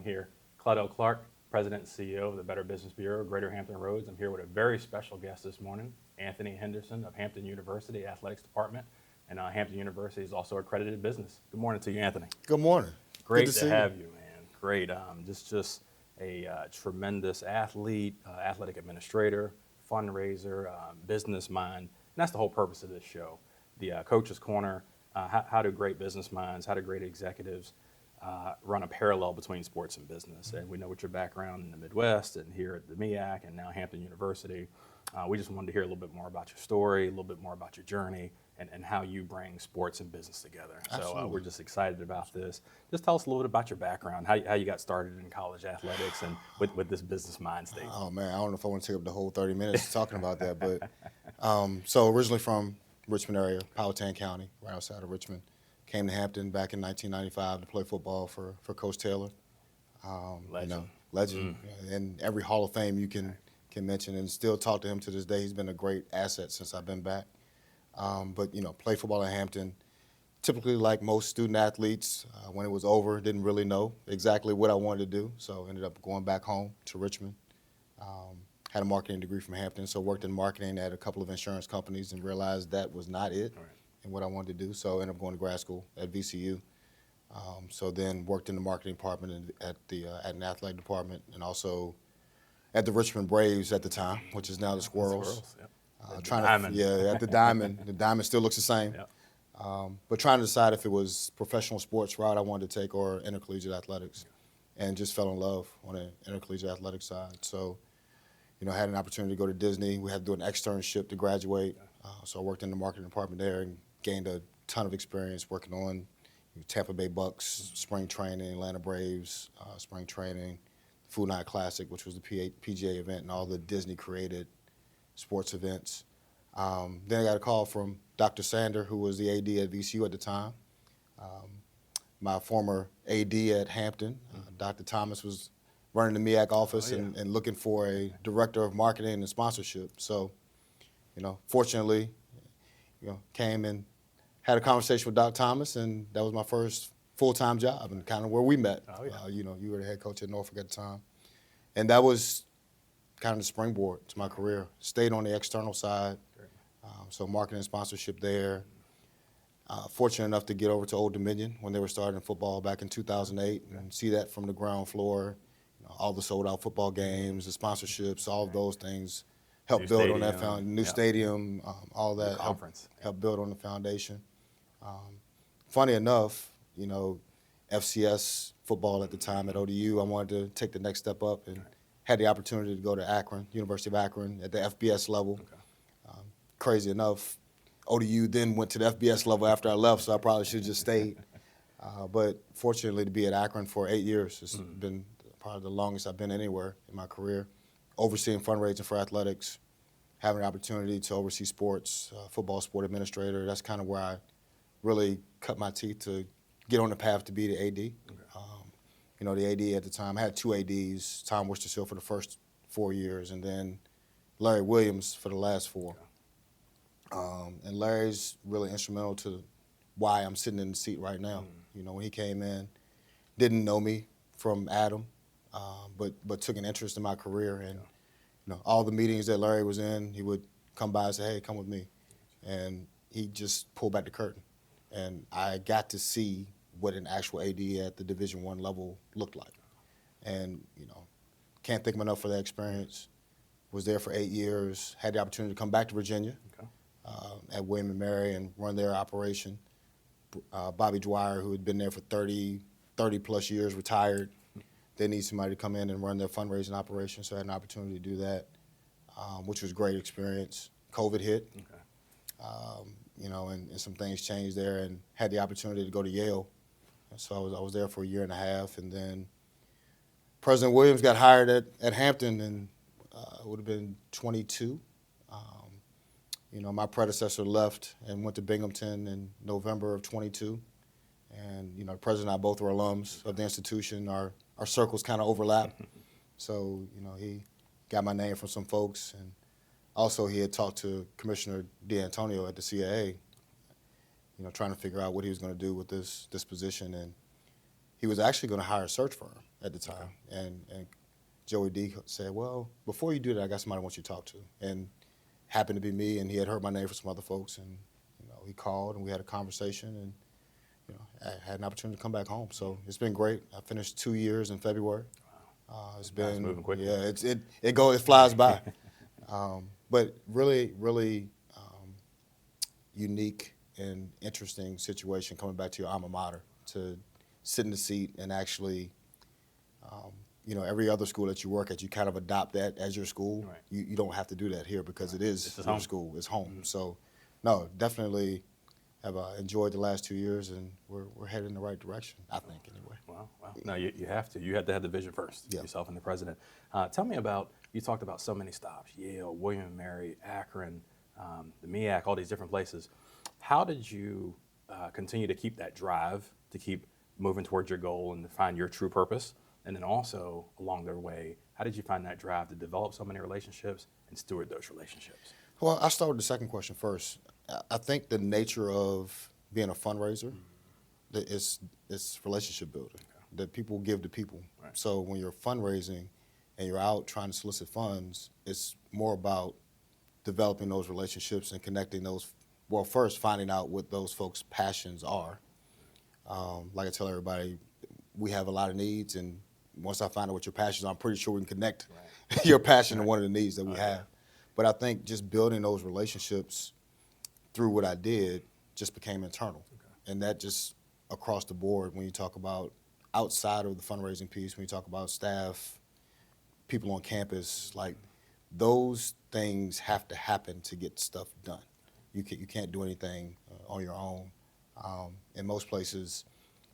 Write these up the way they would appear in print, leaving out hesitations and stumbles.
morning here. Claudell Clark, President and CEO of the Better Business Bureau, Greater Hampton Roads. I'm here with a very special guest this morning, Anthony Henderson of Hampton University Athletics Department. And Hampton University is also accredited business. Good morning to you, Anthony. Good morning. Great Good to have you, man. Great. Just a tremendous athlete, athletic administrator, fundraiser, business mind. And that's the whole purpose of this show. The Coach's Corner, how do great business minds, how do great executives run a parallel between sports and business. And we know what your background in the Midwest and here at the MEAC and now Hampton University. We just wanted to hear a little bit more about your story, a little bit more about your journey, and how you bring sports and business together. So we're just excited about this. Just tell us a little bit about your background, how you got started in college athletics and with this business mind state. Oh, man, I don't know if I want to take up the whole 30 minutes talking about that. But so originally from Richmond area, Powhatan County, right outside of Richmond. Came to Hampton back in 1995 to play football for Coach Taylor. Legend. Legend. And every Hall of Fame you can mention, and still talk to him to this day. He's been a great asset since I've been back. But, played football at Hampton. Typically, like most student athletes, when it was over, didn't really know exactly what I wanted to do. So ended up going back home to Richmond. Had a marketing degree from Hampton, so worked in marketing at a couple of insurance companies and realized that was not it. Right. And what I wanted to do, so I ended up going to grad school at VCU. So then worked in the marketing department at an athletic department, and also at the Richmond Braves at the time, which is now the Squirrels. Yep. At the Diamond. The Diamond still looks the same. Yep. But trying to decide if it was professional sports route I wanted to take or intercollegiate athletics, and just fell in love on the intercollegiate athletic side. So, had an opportunity to go to Disney. We had to do an externship to graduate. So I worked in the marketing department there and gained a ton of experience working on Tampa Bay Bucks, spring training, Atlanta Braves, spring training, Food Night Classic, which was the PGA event, and all the Disney-created sports events. Then I got a call from Dr. Sander, who was the AD at VCU at the time. My former AD at Hampton, Dr. Thomas, was running the MEAC office and looking for a director of marketing and sponsorship. So, fortunately, came and had a conversation with Dr. Thomas, and that was my first full-time job and kind of where we met. You were the head coach at Norfolk at the time. And that was kind of the springboard to my career. Stayed on the external side, so marketing and sponsorship there. Fortunate enough to get over to Old Dominion when they were starting football back in 2008 and see that from the ground floor, all the sold-out football games, the sponsorships, all of those things helped build on that new stadium, all that helped build on the foundation. Funny enough, FCS football at the time at ODU, I wanted to take the next step up and had the opportunity to go to Akron, University of Akron, at the FBS level. Crazy enough, ODU then went to the FBS level after I left, so I probably should have just stayed. But fortunately to be at Akron for 8 years, it's been probably the longest I've been anywhere in my career, overseeing fundraising for athletics, having the opportunity to oversee sports, football sport administrator. That's kind of where I really cut my teeth to get on the path to be the AD. The AD at the time, I had two ADs, Tom Worcestershire for the first 4 years, and then Larry Williams for the last 4. And Larry's really instrumental to why I'm sitting in the seat right now. When he came in, didn't know me from Adam, but took an interest in my career. And all the meetings that Larry was in, he would come by and say, "Hey, come with me," and he just pulled back the curtain, and I got to see what an actual AD at the Division I level looked like. And can't thank him enough for that experience. Was there for 8 years. Had the opportunity to come back to Virginia at William & Mary and run their operation. Bobby Dwyer, who had been there for 30 plus years, retired. They need somebody to come in and run their fundraising operation, so I had an opportunity to do that, which was a great experience. COVID hit, and some things changed there, and had the opportunity to go to Yale. So I was there for a year and a half, and then President Williams got hired at Hampton, and it would have been 22. My predecessor left and went to Binghamton in November of 22. And, the president and I both were alums of the institution. Our circles kind of overlap. So, he got my name from some folks. And also he had talked to Commissioner D'Antonio at the CAA, trying to figure out what he was going to do with this position. And he was actually going to hire a search firm at the time. And Joey D said, well, before you do that, I got somebody I want you to talk to. And happened to be me, and he had heard my name from some other folks. And, he called, and we had a conversation, and, I had an opportunity to come back home. So it's been great. I finished 2 years in February. It's been moving quickly. Yeah, it flies by. But really, really unique and interesting situation coming back to your alma mater to sit in the seat and actually, every other school that you work at, you kind of adopt that as your school. Right. You don't have to do that here because it is your home. school. It's home. Mm-hmm. So, no, definitely have enjoyed the last 2 years, and we're headed in the right direction, I think, anyway. Wow. No, you have to. You had to have the vision first, yourself and the president. Tell me about, you talked about so many stops, Yale, William & Mary, Akron, the MEAC, all these different places. How did you continue to keep that drive, to keep moving towards your goal and to find your true purpose? And then also, along their way, how did you find that drive to develop so many relationships and steward those relationships? Well, I'll start with the second question first. I think the nature of being a fundraiser is relationship building, that people give to people. Right. So when you're fundraising and you're out trying to solicit funds, it's more about developing those relationships and connecting those. Well, first, finding out what those folks' passions are. Like I tell everybody, we have a lot of needs, and once I find out what your passions are, I'm pretty sure we can connect your passion to one of the needs that we have. But I think just building those relationships through what I did just became internal. And that just across the board, when you talk about outside of the fundraising piece, when you talk about staff, people on campus, like those things have to happen to get stuff done. You can't do anything on your own. In most places,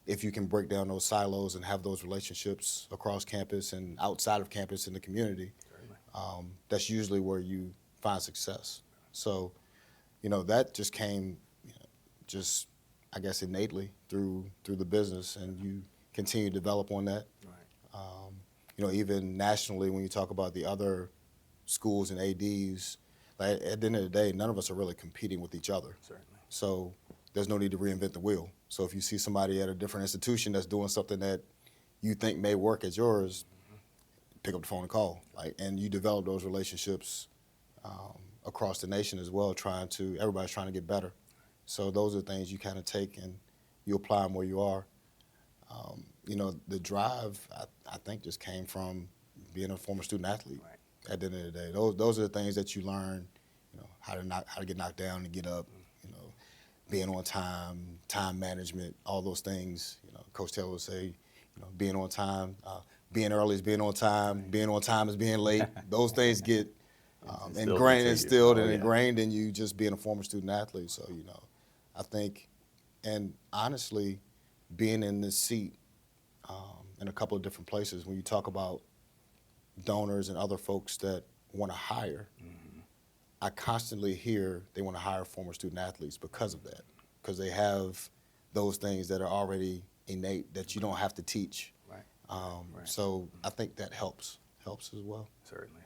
if you can break down those silos and have those relationships across campus and outside of campus in the community, that's usually where you find success. So, that just came, I guess, innately through the business, and you continue to develop on that. Right. Even nationally, when you talk about the other schools and ADs, like, at the end of the day, none of us are really competing with each other. Certainly. So there's no need to reinvent the wheel. So if you see somebody at a different institution that's doing something that you think may work as yours, pick up the phone and call. And you develop those relationships across the nation as well. Everybody's trying to get better. So those are things you kind of take and you apply them where you are. The drive, I think, just came from being a former student athlete. Right. At the end of the day, those are the things that you learn. How to get knocked down and get up. Being on time management, all those things. Coach Taylor would say, being on time, being early is being on time, being on time is being late. instilled and ingrained in you just being a former student athlete. So, I think, and honestly, being in this seat in a couple of different places, when you talk about donors and other folks that want to hire, I constantly hear they want to hire former student athletes because of that, because they have those things that are already innate that you don't have to teach. Right. So I think that helps as well. Certainly.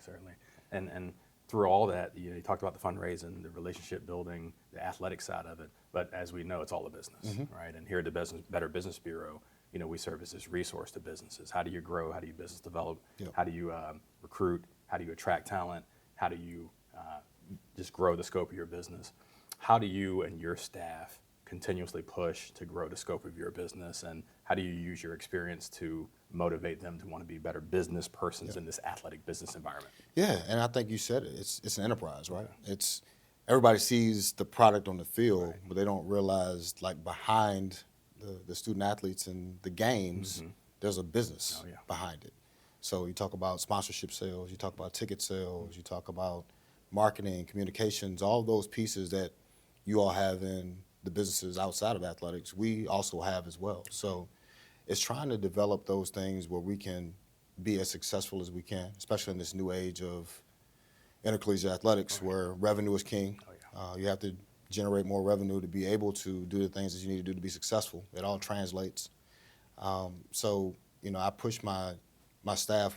And through all that, you talked about the fundraising, the relationship building, the athletic side of it, but as we know, it's all a business, right? And here at the Better Business Bureau, we serve as this resource to businesses. How do you grow? How do you business develop? Yep. How do you recruit? How do you attract talent? How do you just grow the scope of your business? How do you and your staff continuously push to grow the scope of your business, and how do you use your experience to motivate them to want to be better business persons in this athletic business environment? Yeah, and I think you said it. It's an enterprise, right? It's everybody sees the product on the field, but they don't realize, like, behind the student athletes and the games, there's a business behind it. So you talk about sponsorship sales, you talk about ticket sales, you talk about marketing, communications, all those pieces that you all have in the businesses outside of athletics, we also have as well. So it's trying to develop those things where we can be as successful as we can, especially in this new age of intercollegiate athletics where revenue is king. You have to generate more revenue to be able to do the things that you need to do to be successful. It all translates. So, I push my staff,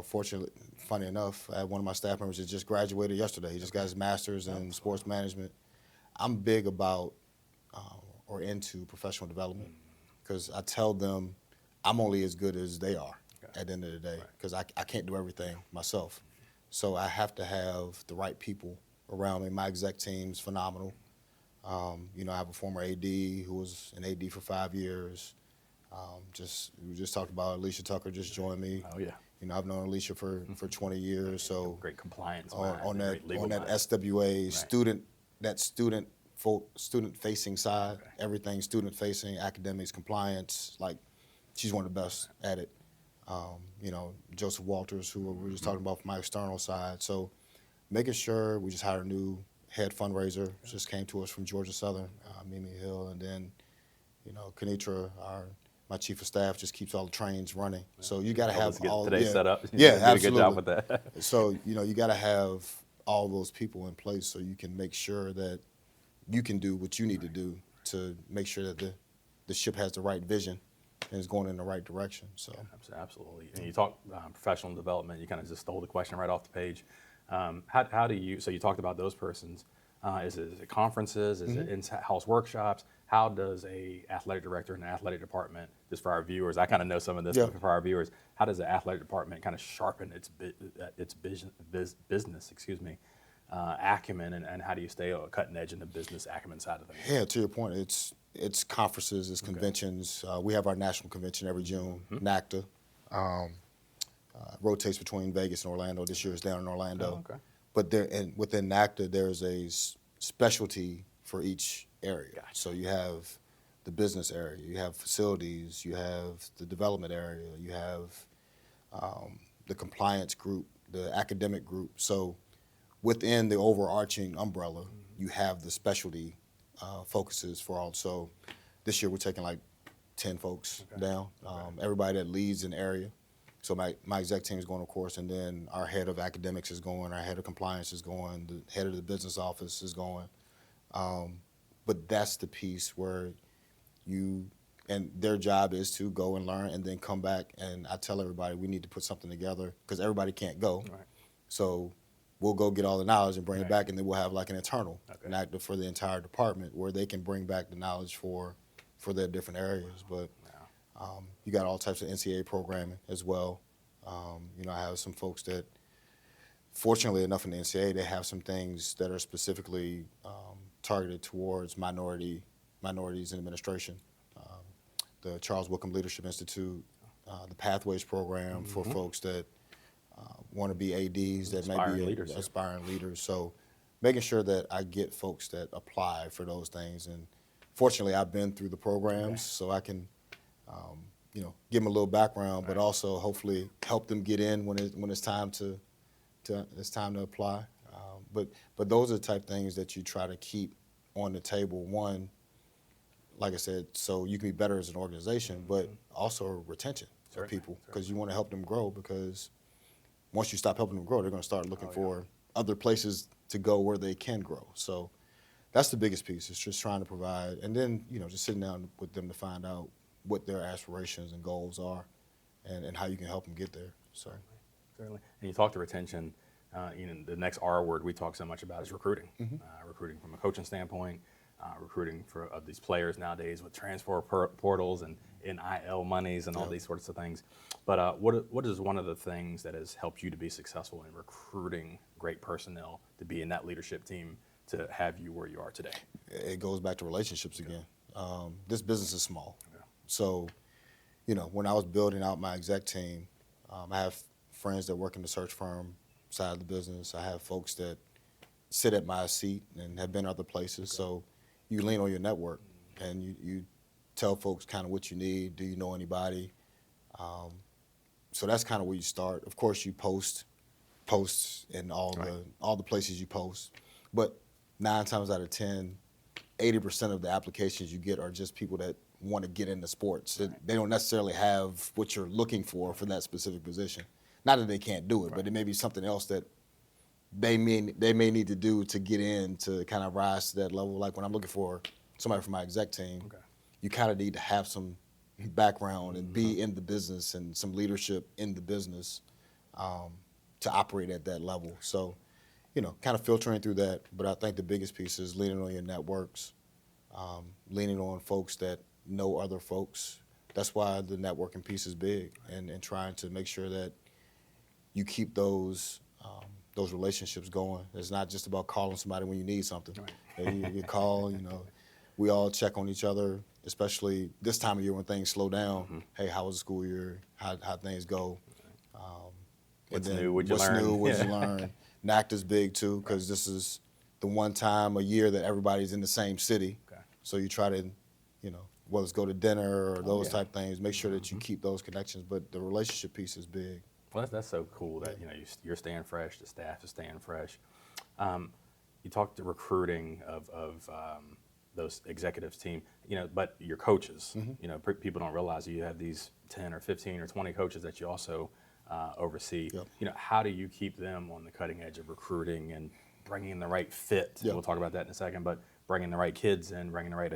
fortunately, funny enough, I had one of my staff members that just graduated yesterday. He just got his master's in sports management. I'm big about or into professional development. because I tell them I'm only as good as they are at the end of the day, Right. because I can't do everything myself. So I have to have the right people around me. My exec team's phenomenal. You know, I have a former AD who was an AD for 5 years. We just talked about Alicia Tucker just joined me. Oh, yeah. You know, I've known Alicia for 20 years. So Great compliance on mind, that great legal on that mind. SWA Right. student facing side, Okay. everything student facing, academics, compliance. Like, she's one of the best at it. You know, Joseph Walters, who we were just talking about from my external side. So making sure we just hired a new head fundraiser, just came to us from Georgia Southern, Mimi Hill, and then, you know, Kanitra, my chief of staff, just keeps all the trains running. So you got to Help have us get all, today's set up. yeah, You did absolutely. a good job with that. So, you know, you got to have all those people in place so you can make sure that you can do what you need to do to make sure that the ship has the right vision and is going in the right direction. So Absolutely. And you talk professional development. You kind of just stole the question right off the page. How do you? So you talked about those persons. Is it conferences? Is it in-house workshops? How does a athletic director in an athletic department, just for our viewers, I kind of know some of this, Yeah. but for our viewers, how does the athletic department kind of sharpen its business, acumen, and how do you stay cutting edge in the business acumen side of things? yeah, to your point, it's conferences, it's conventions. We have our national convention every June, NACTA. Rotates between Vegas and Orlando. This year is down in Orlando. Oh, okay. But within NACTA, there's a specialty for each area. Gotcha. So you have the business area, you have facilities, you have the development area, you have the compliance group, the academic group. So within the overarching umbrella, you have the specialty focuses for all. So this year we're taking like 10 folks down. Everybody that leads an area. So my exec team is going, of course, and then our head of academics is going, our head of compliance is going, the head of the business office is going. But that's the piece where and their job is to go and learn and then come back. And I tell everybody we need to put something together because everybody can't go. Right. So we'll go get all the knowledge and bring Right. it back, and then we'll have like an internal, Okay. an active for the entire department where they can bring back the knowledge for their different areas. But you got all types of NCAA programming as well. You know, I have some folks that, fortunately enough in the NCAA, they have some things that are specifically targeted towards minorities in administration. The Charles Wickham Leadership Institute, the Pathways program for folks that want to be ADs that may Aspiring be leaders, yeah. aspiring leaders. So making sure that I get folks that apply for those things. And fortunately, I've been through the programs, so I can, you know, give them a little background, but also hopefully help them get in when it's time to apply. But those are the type of things that you try to keep on the table. One, like I said, so you can be better as an organization, but also retention of people, because you want to help them grow, because once you stop helping them grow, they're going to start looking for other places to go where they can grow. So that's the biggest piece, is just trying to provide, and then, you know, just sitting down with them to find out what their aspirations and goals are and how you can help them get there. So Certainly. And you talk to retention, you know, the next R word we talk so much about is recruiting. Recruiting from a coaching standpoint, recruiting for these players nowadays with transfer portals and NIL monies and all these sorts of things. But what is one of the things that has helped you to be successful in recruiting great personnel to be in that leadership team to have you where you are today? it goes back to relationships again. This business is small. So, you know, when I was building out my exec team, I have friends that work in the search firm side of the business. I have folks that sit at my seat and have been other places. So you lean on your network and you tell folks kind of what you need. Do you know anybody? So that's kind of where you start. Of course, you posts in all the places you post. But 9 times out of 10, 80% of the applications you get are just people that want to get into sports. They don't necessarily have what you're looking for that specific position. Not that they can't do it, but it may be something else that they may need to do to get in to kind of rise to that level. Like when I'm looking for somebody from my exec team, you kind of need to have some background and be in the business and some leadership in the business to operate at that level. So, you know, kind of filtering through that. But I think the biggest piece is leaning on your networks, leaning on folks that know other folks. That's why the networking piece is big, and trying to make sure that you keep those relationships going. It's not just about calling somebody when you need something. Right. You call, we all check on each other, especially this time of year when things slow down. Mm-hmm. Hey, how was the school year? How things go? What's and then new? What'd you what's learn? new? What'd Yeah. you learn? NACDA's big too, because this is the one time a year that everybody's in the same city. Okay. So you try to, whether it's go to dinner or those yeah. type things, make sure that you keep those connections. But the relationship piece is big. Well, that's so cool that you're staying fresh, the staff is staying fresh. You talked to recruiting of those executives team, but your coaches, people don't realize you have these 10 or 15 or 20 coaches that you also oversee. Yep. How do you keep them on the cutting edge of recruiting and bringing in the right fit? Yep. We'll talk about that in a second, but bringing the right kids in, bringing the right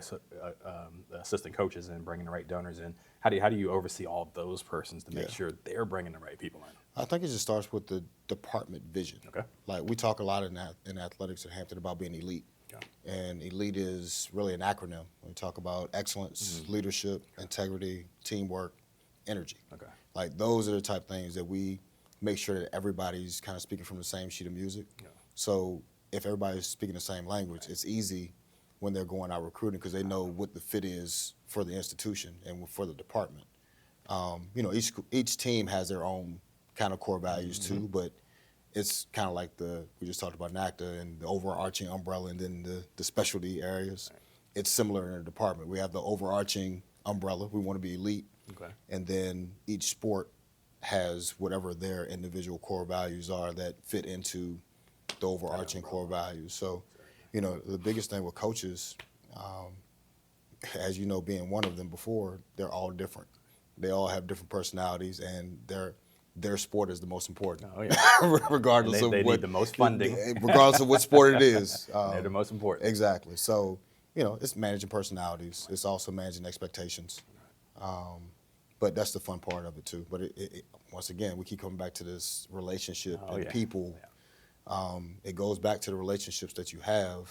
assistant coaches in, bringing the right donors in. How do you oversee all those persons to make sure they're bringing the right people in? I think it just starts with the department vision. Okay. Like we talk a lot in athletics at Hampton about being elite. Okay. And elite is really an acronym. We talk about excellence, leadership, integrity, teamwork, energy. Okay. Like those are the type of things that we make sure that everybody's kind of speaking from the same sheet of music. Yeah. So if everybody's speaking the same language, it's easy when they're going out recruiting because they know what the fit is for the institution and for the department. Each team has their own kind of core values too, but it's kind of like we just talked about NACDA and the overarching umbrella and then the specialty areas. Right. It's similar in the department. We have the overarching umbrella. We want to be elite. Okay. And then each sport has whatever their individual core values are that fit into the overarching core values. So, the biggest thing with coaches, as you know, being one of them before, they're all different. They all have different personalities, and their sport is the most important. Oh, yeah. Regardless And they of what need the most funding. regardless of what sport it is. They're the most important. Exactly. So, it's managing personalities. It's also managing expectations. But that's the fun part of it too. But it once again, we keep coming back to this relationship and people. Yeah. It goes back to the relationships that you have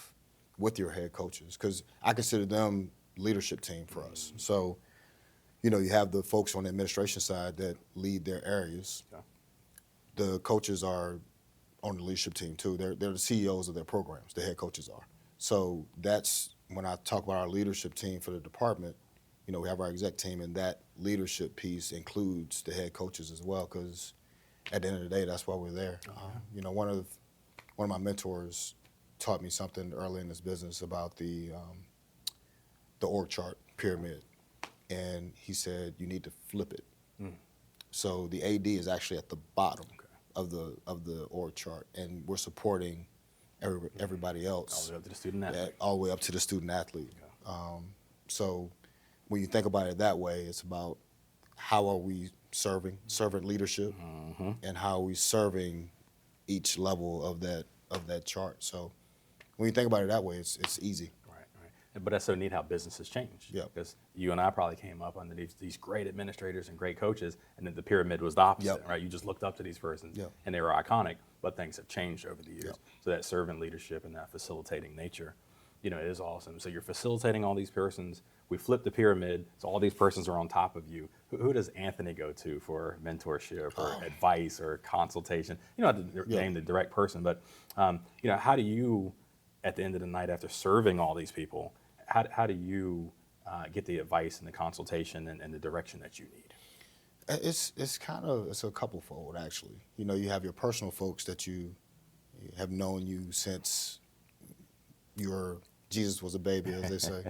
with your head coaches, because I consider them leadership team for us. So, you have the folks on the administration side that lead their areas. Okay. The coaches are on the leadership team too. They're the CEOs of their programs. The head coaches are. So that's when I talk about our leadership team for the department. We have our exec team, and that leadership piece includes the head coaches as well, because at the end of the day, that's why we're there. One of my mentors taught me something early in this business about the org chart pyramid, and he said you need to flip it. So the AD is actually at the bottom of the org chart, and we're supporting everybody else All the way up to the student athlete. all the way up to the student athlete. So when you think about it that way, it's about how are we serving servant leadership, and how are we serving each level of that chart. So when you think about it that way, it's easy. Right. But that's so neat how business has changed. Yeah. Because you and I probably came up under these great administrators and great coaches, and then the pyramid was the opposite, Yep. right? You just looked up to these persons, Yep. and they were iconic, but things have changed over the years. Yep. So that servant leadership and that facilitating nature, it is awesome. So you're facilitating all these persons. We flip the pyramid, so all these persons are on top of you. Who does Anthony go to for mentorship or advice or consultation? You don't have to name the direct person, but how do you, at the end of the night after serving all these people, how do you get the advice and the consultation and the direction that you need? It's a couple fold actually. You have your personal folks that you have known you since Jesus was a baby, as they say.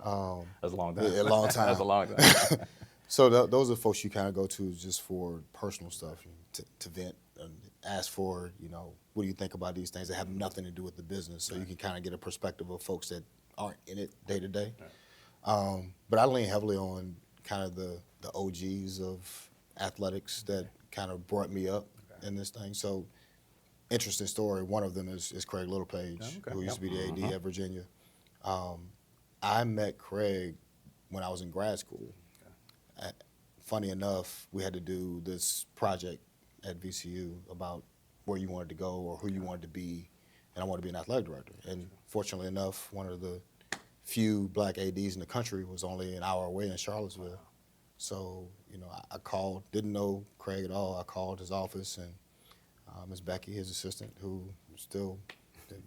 That's a long time. A long time. That's a long time. So those are folks you kind of go to just for personal stuff, to vent and ask for, what do you think about these things that have nothing to do with the business, so you can kind of get a perspective of folks that aren't in it day to day. But I lean heavily on kind of the OGs of athletics that kind of brought me up in this thing. So interesting story. One of them is Craig Littlepage, who used to be the AD at Virginia. I met Craig when I was in grad school. Funny enough, we had to do this project at VCU about where you wanted to go or who you wanted to be, and I wanted to be an athletic director. And fortunately enough, one of the few black ADs in the country was only an hour away in Charlottesville. Wow. So, I called, didn't know Craig at all. I called his office, and Ms. Becky, his assistant, who still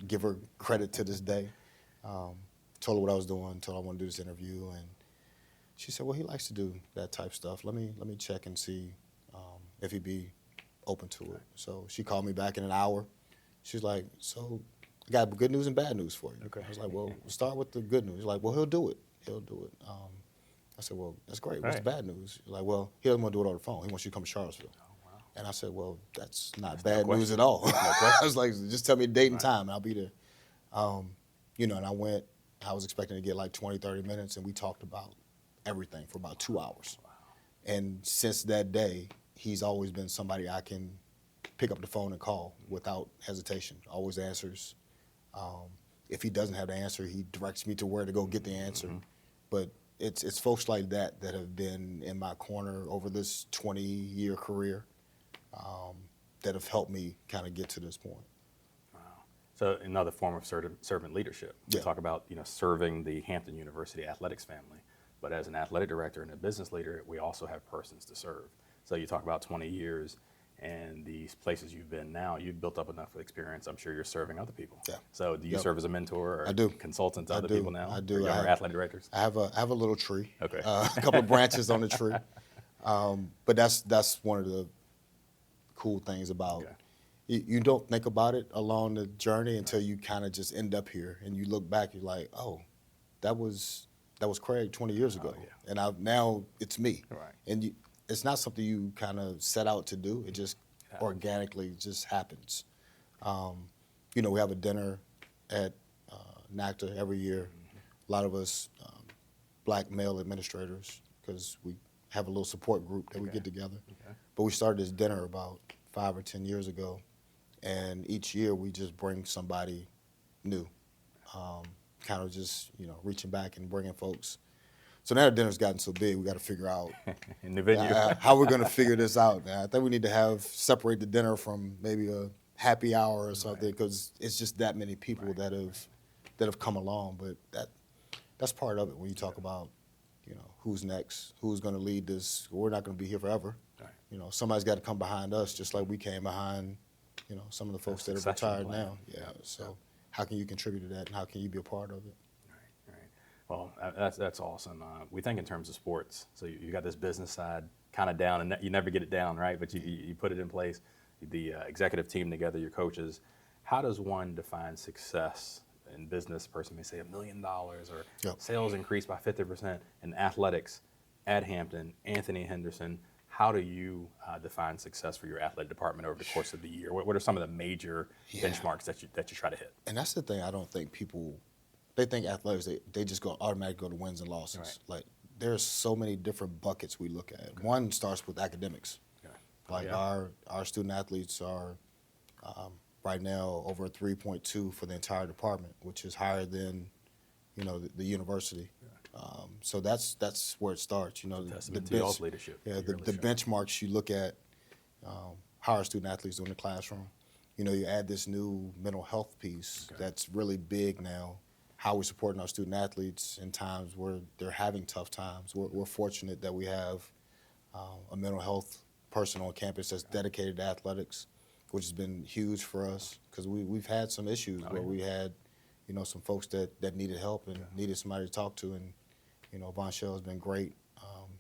give her credit to this day, told her what I was doing, told her I want to do this interview, and she said, well, he likes to do that type stuff. Let me check and see if he'd be open to it. So she called me back in an hour. She's like, so I got good news and bad news for you. Okay. I was like, well, start with the good news. She's like, well, he'll do it. He'll do it. I said, well, that's great. What's the bad news? She's like, well, he doesn't want to do it over the phone. He wants you to come to Charlottesville. Oh, wow. And I said, well, that's not bad no news question. at all. No I was like, just tell me the date and Right. time, and I'll be there. And I went. I was expecting to get like 20, 30 minutes, and we talked about everything for about 2 hours. Wow. And since that day, he's always been somebody I can pick up the phone and call without hesitation. Always answers. If he doesn't have the answer, he directs me to where to go get the answer. Mm-hmm. But it's folks like that have been in my corner over this 20-year career that have helped me kind of get to this point. Wow. So another form of servant leadership. We Yeah. talk about serving the Hampton University athletics family, but as an athletic director and a business leader, we also have persons to serve. So you talk about 20 years and these places you've been now, you've built up enough experience. I'm sure you're serving other people. Yeah. So do you Yep. serve as a mentor or I do. consultant to I other do. people now? I do. Or I younger have- athletic directors? I have a little tree. Okay. A couple of branches on the tree. But that's one of the cool things about Okay. you don't think about it along the journey until you kind of just end up here and you look back, you're like, oh, that was Craig 20 years ago. yeah. And now it's me. Right. And it's not something you kind of set out to do. It just Happens. organically just happens. We have a dinner at NACTA every year. A lot of us black male administrators, because we have a little support group that we Okay. get together. Okay. But we started this dinner about 5 or 10 years ago, and each year we just bring somebody new, kind of just reaching back and bringing folks. So now the dinner's gotten so big, we got to figure out In the venue. how we're going to figure this out. Now, I think we need to separate the dinner from maybe a happy hour or something, because it's just that many people that have come along. But that's part of it when you talk about who's next, who's going to lead this. We're not going to be here forever. Right. Somebody's got to come behind us, just like we came behind some of the folks that have Succession retired plan. now. Yeah. So how can you contribute to that, and how can you be a part of it? Right. Well, that's awesome. We think in terms of sports. So you got this business side kind of down, and you never get it down, right? But you put it in place. The executive team together, your coaches. How does one define success in business? A person may say $1 million or Yep. sales increased by 50% in athletics at Hampton. Anthony Henderson. How do you define success for your athletic department over the course of the year? What are some of the major benchmarks that you try to hit? And that's the thing I don't think people, they think athletics, they just automatically go to wins and losses. Right. Like, there's so many different buckets we look at. Okay. One starts with academics. Okay. Like our student athletes are right now over 3.2 for the entire department, which is higher than the university. So that's where it starts. Testament to y'all's leadership. Yeah, You the really show. benchmarks you look at, how our student athletes do in the classroom. You add this new mental health piece that's really big now. How we're supporting our student athletes in times where they're having tough times. We're fortunate that we have a mental health person on campus that's dedicated to athletics, which has been huge for us, because we've had some issues where we had some folks that needed help and needed somebody to talk to, and Von Shell has been great.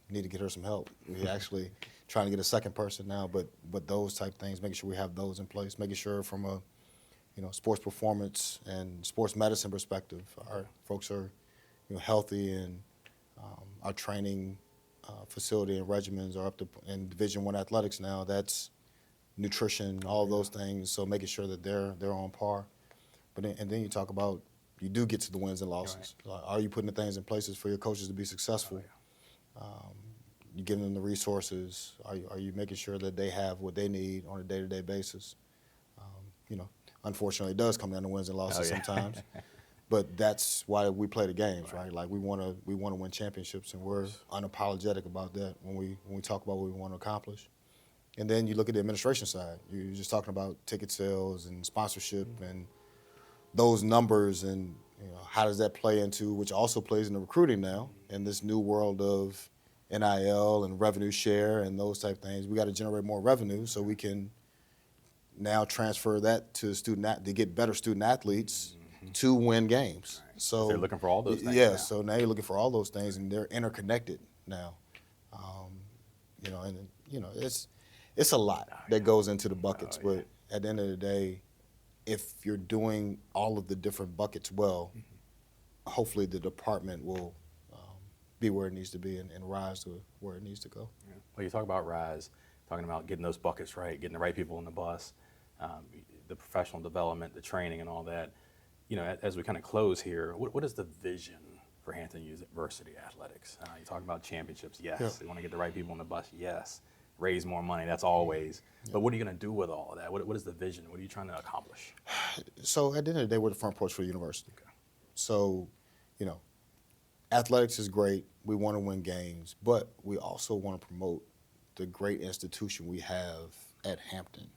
Need to get her some help. We're actually trying to get a second person now, but those type things, making sure we have those in place, making sure from a sports performance and sports medicine perspective, our folks are healthy, and our training facility and regimens are up to in Division I athletics now. That's nutrition, all those things. So making sure that they're on par. And then you talk about, you do get to the wins and losses. Like, are you putting the things in places for your coaches to be successful? You giving them the resources? Are you making sure that they have what they need on a day-to-day basis? Unfortunately, it does come down to wins and losses sometimes. But that's why we play the games, right? Like, we want to win championships, and we're unapologetic about that when we talk about what we want to accomplish. And then you look at the administration side. You're just talking about ticket sales and sponsorship and those numbers, and how does that play into, which also plays into recruiting now in this new world of NIL and revenue share and those type of things. We got to generate more revenue so we can now transfer that to to get better student athletes to win games. Right. So they're looking for all those things. Yeah, now. so now you're looking for all those things, and they're interconnected now. It's a lot that goes into the buckets, but at the end of the day, if you're doing all of the different buckets well, hopefully the department will be where it needs to be and rise to where it needs to go. Yeah. Well, you talk about rise, talking about getting those buckets right, getting the right people on the bus, the professional development, the training, and all that. As we kind of close here, what is the vision for Hampton University athletics? You talk about championships, yes. Yeah. They want to get the right people on the bus, yes. Raise more money, that's always. Yeah. But what are you going to do with all of that? What is the vision? What are you trying to accomplish? So at the end of the day, we're the front porch for the university. Okay. So, athletics is great. We want to win games, but we also want to promote the great institution we have at Hampton,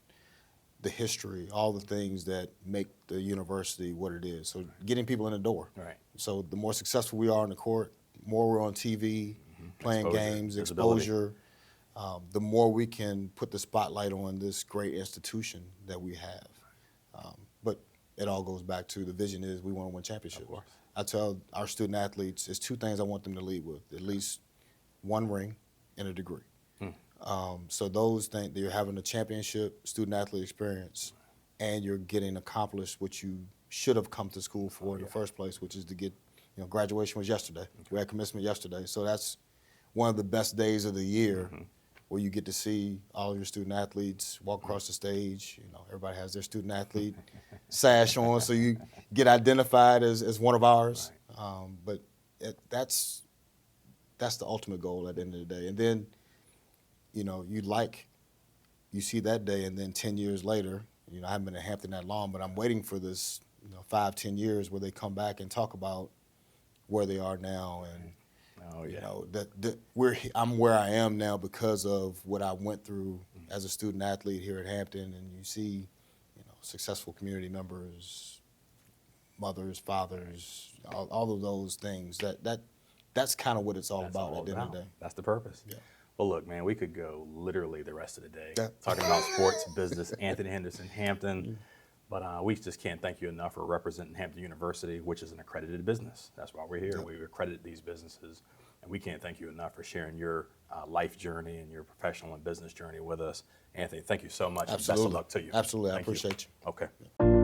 the history, all the things that make the university what it is. So getting people in the door. Right. So the more successful we are on the court, more we're on TV, playing games, exposure, the more we can put the spotlight on this great institution that we have. But it all goes back to the vision is we want to win championships. Of course. I tell our student athletes, there's two things I want them to lead with, at least one ring and a degree. So those things, you're having a championship student athlete experience and you're getting accomplished what you should have come to school for in the first place, which is to get, graduation was yesterday. Okay. We had commencement yesterday. So that's one of the best days of the year where you get to see all of your student athletes walk across the stage. Everybody has their student athlete sash on, so you get identified as one of ours. Right. But that's the ultimate goal at the end of the day. And then, you see that day, and then 10 years later, I haven't been at Hampton that long, but I'm waiting for this, 5-10 years where they come back and talk about where they are now and. I'm where I am now because of what I went through as a student athlete here at Hampton, and you see, successful community members, mothers, fathers, all of those things. That's kind of what it's all about at the end of the day. That's the purpose. Yeah. Well, look, man, we could go literally the rest of the day talking about sports, business, Anthony Henderson, Hampton. But we just can't thank you enough for representing Hampton University, which is an accredited business. That's why we're here. We accredit these businesses. And we can't thank you enough for sharing your life journey and your professional and business journey with us. Anthony, thank you so much. Absolutely. And best of luck to you. Absolutely. Thank I appreciate you. Okay.